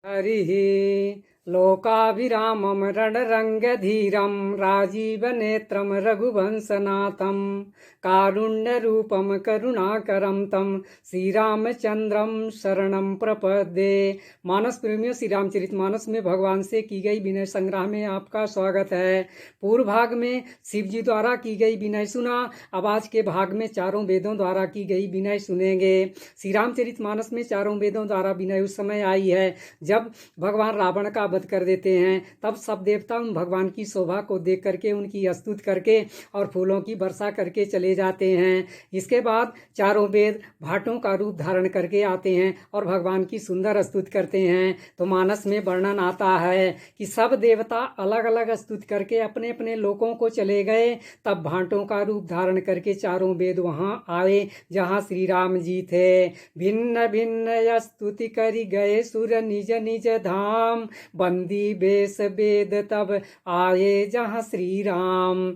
हरिः लोकाभिरामं रणरङ्गधीरं राजीवनेत्रं रघुवंशनाथं कारुण्यरूपं करुणाकरं तं श्रीरामचंद्रम शरणं प्रपद्ये। मानस प्रेमियों, श्री रामचरितमानस में भगवान से की गई विनय संग्रह में आपका स्वागत है। पूर्व भाग में शिव जी द्वारा की गई विनय सुना। अब आज के भाग में चारों वेदों द्वारा की गई विनय सुनेंगे। श्री रामचरितमानस में चारों वेदों द्वारा विनय उस समय आई है जब भगवान रावण का वध कर देते हैं। तब सब देवता उन भगवान की शोभा को देख करके उनकी स्तुति करके और फूलों की वर्षा करके चले जाते हैं। इसके बाद चारों वेद भाटों का रूप धारण करके आते हैं और भगवान की सुंदर स्तुति करते हैं। तो मानस में वर्णन आता है कि सब देवता अलग अलग स्तुति करके अपने अपने लोकों को चले गए। तब भाटों का रूप धारण करके चारों वेद वहां आए जहां श्री राम जी थे। भिन्न भिन्न स्तुति करी गए सुर निज निज धाम, बंदी बेस वेद तब आए जहाँ श्री राम।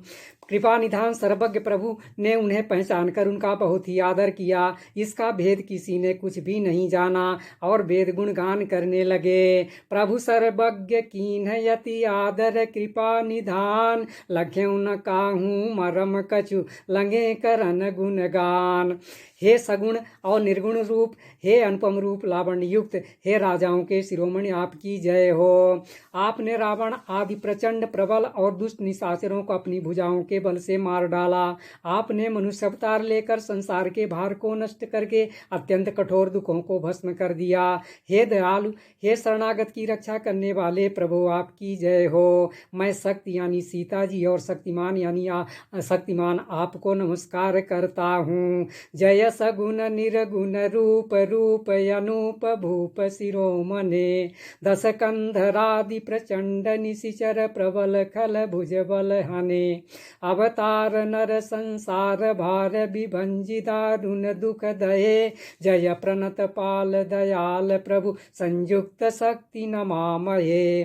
कृपा निधान सर्वज्ञ प्रभु ने उन्हें पहचान कर उनका बहुत ही आदर किया। इसका भेद किसी ने कुछ भी नहीं जाना और वेद गुणगान करने लगे। प्रभु सर्वज्ञ कीन्ह यति आदर कृपा निधान, लख्यऊ न काहू मरम कछु लंगे करन गुणगान। हे सगुण और निर्गुण रूप, हे अनुपम रूप लावण्य युक्त, हे राजाओं के शिरोमणि आपकी जय हो। आपने रावण आदि प्रचंड प्रबल और दुष्ट निशाचरों को अपनी भुजाओं के बल से मार डाला। आपने मनुष्य अवतार लेकर संसार के भार को नष्ट करके अत्यंत कठोर दुखों को भस्म कर दिया। हे दयालु, हे शरणागत की रक्षा करने वाले प्रभु आपकी जय हो। मैं शक्ति यानी सीता जी और शक्तिमान यानी शक्तिमान आपको नमस्कार करता हूँ। जय सगुण निर्गुण रूप, रूप अनूप भूप शिरोमणे, दस कंधरादि प्रचंड निशिचर प्रबल खल भुज बल हने, अवतार नर संसार भार विभंजि दारुण दुख दये, जय प्रणत पाल दयाल प्रभु संयुक्त शक्ति नमामहे।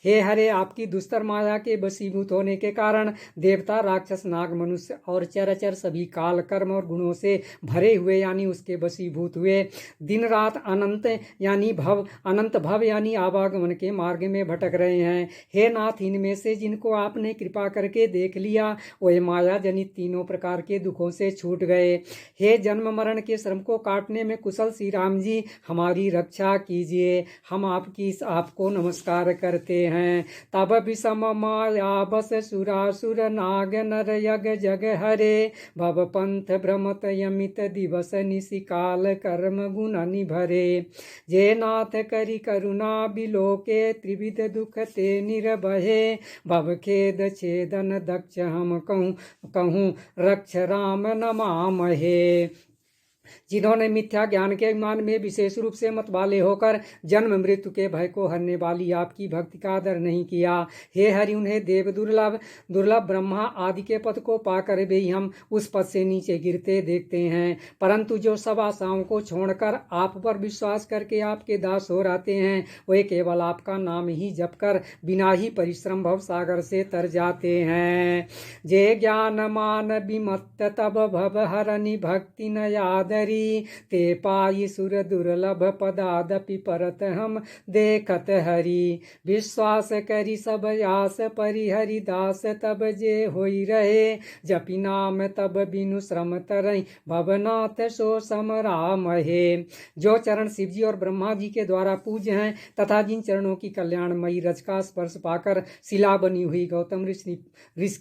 हे हरे, आपकी दुस्तर माया के वशीभूत होने के कारण देवता राक्षस नाग मनुष्य और चरचर सभी काल कर्म और गुणों से भरे हुए यानी उसके वशीभूत हुए दिन रात अनंत भव यानी आवागमन के मार्ग में भटक रहे हैं। हे नाथ, इनमें से जिनको आपने कृपा करके देख लिया वह माया जनित तीनों प्रकार के दुखों से छूट गए। हे जन्म मरण के श्रम को काटने में कुशल श्री राम जी, हमारी रक्षा कीजिए। हम आपको नमस्कार करते हैं। तब विषम माया बस सुरासुर नाग नर यग जग हरे, भव पंथ भ्रमत यमित दिवस निशिकाल कर्म गुण निभरे, जे नाथ करी करुणा बिलोके त्रिविध दुख ते निरभये, भव खेद छेदन दक्ष हम कहूँ रक्ष राम नमामहे। जिन्होंने मिथ्या ज्ञान के अभिमान में विशेष रूप से मतवाले होकर जन्म मृत्यु के भय को हरने वाली आपकी भक्ति का आदर नहीं किया। हे हरि, उन्हें देव दुर्लभ ब्रह्मा आदि के पद को पाकर भी हम उस पद से नीचे गिरते देखते हैं। परंतु जो सब आशाओं को छोड़कर आप पर विश्वास करके आपके दास हो रहते हैं, वे केवल आपका नाम ही जप कर बिना ही परिश्रम भव सागर से तर जाते हैं। जे ज्ञान मान विमत्त तब भव हरनि भक्ति न याद, ते पाई सुर दुर्लभ पदादपि परत हम देखत हरि, विश्वास करी सब आस परिहरि दास तब जे होई रहे, जपि नाम तब बिनु श्रम तरई भवनाथ सो समरामहे। जो चरण शिव जी और ब्रह्मा जी के द्वारा पूज्य हैं तथा जिन चरणों की कल्याणमयी रज का स्पर्श पाकर शिला बनी हुई गौतम ऋषि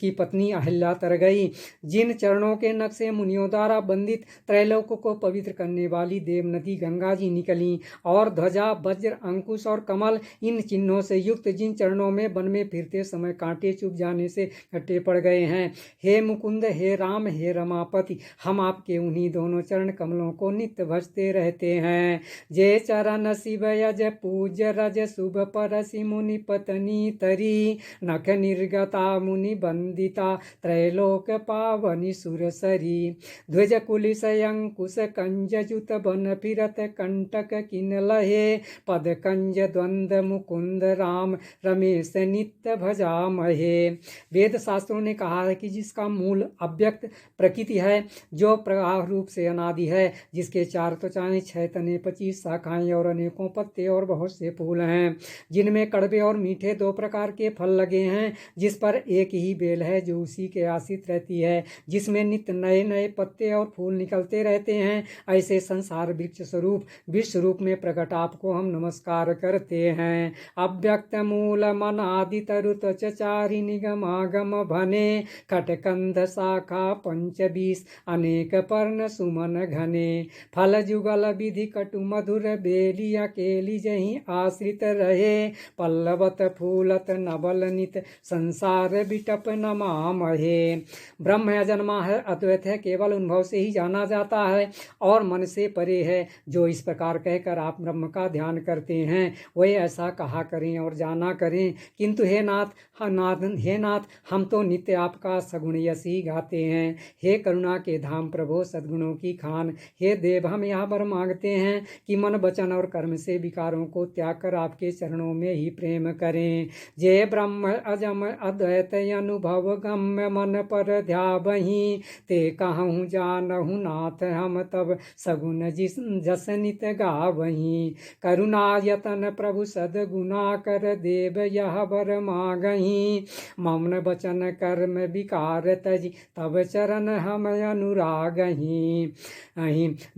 की पत्नी अहिल्या तर गई, जिन चरणों के नक्शे मुनियों द्वारा बंदित त्रैलोक को पवित्र करने वाली देव नदी गंगा जी निकली, और ध्वजा वज्र अंकुश और कमल इन चिन्हों से युक्त जिन चरणों में वन में फिरते समय कांटे चुभ जाने से कट्टे पड़ गए हैं। हे मुकुंद, हे राम, हे रमापति, हम आपके उन्हीं दोनों चरण कमलों को नित्य भजते रहते हैं। जे चरण शिव यज पूज्य रज शुभ परसि मुनि पत्नी तरी, नख निर्गता मुनि बंदिता त्रैलोक पावनि सुरसरी, ध्वज कुलिस अंकुश अंकुश कंज जुत बन फिरत कंटक किन लहे पद कंज द्वंद मुकुंद राम रमेश नित्य भजामहे। वेद शास्त्रों ने कहा है कि जिसका मूल अव्यक्त प्रकृति है, जो प्रवाह रूप से अनादि है, जिसके 4 त्वचाएं, 6 तने, 25 शाखाएं और अनेकों पत्ते और बहुत से फूल हैं, जिनमें कड़वे और मीठे 2 प्रकार के फल लगे हैं, जिस पर एक ही बेल है जो उसी के आश्रित रहती है, जिसमें नित्य नए नए पत्ते और फूल निकलते रहते हैं, ऐसे संसार वृक्ष स्वरूप विश्व रूप में प्रकट आपको हम नमस्कार करते हैं। अव्यक्त मूल मनादि तरु त्वचारि निगमागम भने खटकंद शाखा 25 अनेक पर्ण सुमन घने फल जुगल विधि कटु मधुर बेली अकेली जहीं आश्रित रहे पल्लवत फूलत नवल नित संसार बिटप नमामहे। ब्रह्म अजन्मा है, अद्वैत है, केवल अनुभव से ही जाना जाता है और मन से परे है। जो इस प्रकार कहकर आप ब्रह्म का ध्यान करते हैं वही ऐसा कहा करें और जाना करें। किंतु हे नाथ हम तो नित्य आपका सगुण यश ही गाते हैं। हे करुणा के धाम प्रभो सद्गुणों की खान, हे देव हम यहाँ पर मांगते हैं कि मन वचन और कर्म से विकारों को त्याग कर आपके चरणों में ही प्रेम करें। जय ब्रह्म अजम अद्वैत अनुभव गम्य मन पर ध्यावहीं ते कहूँ जानहु नाथ हम तब सगुण जस नित गावहीं। करुणा यतन प्रभु सद्गुणा कर देव यह वर मागहीं मौन वचन कर्म विकार तज तब चरण हम अनुरागहीं।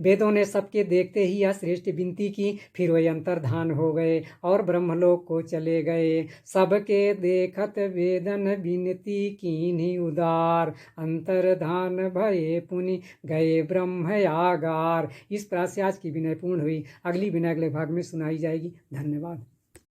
वेदों ने सबके देखते ही यह श्रेष्ठ विनती की, फिर वे अंतर्धान हो गए और ब्रह्मलोक को चले गए। सबके देखत वेदन विनती कीन्ही उदार अंतर्धान भये पुनि गए ब्रह्मयागार। इस प्रकार से आज की विनय पूर्ण हुई। अगली विनय अगले भाग में सुनाई जाएगी। धन्यवाद।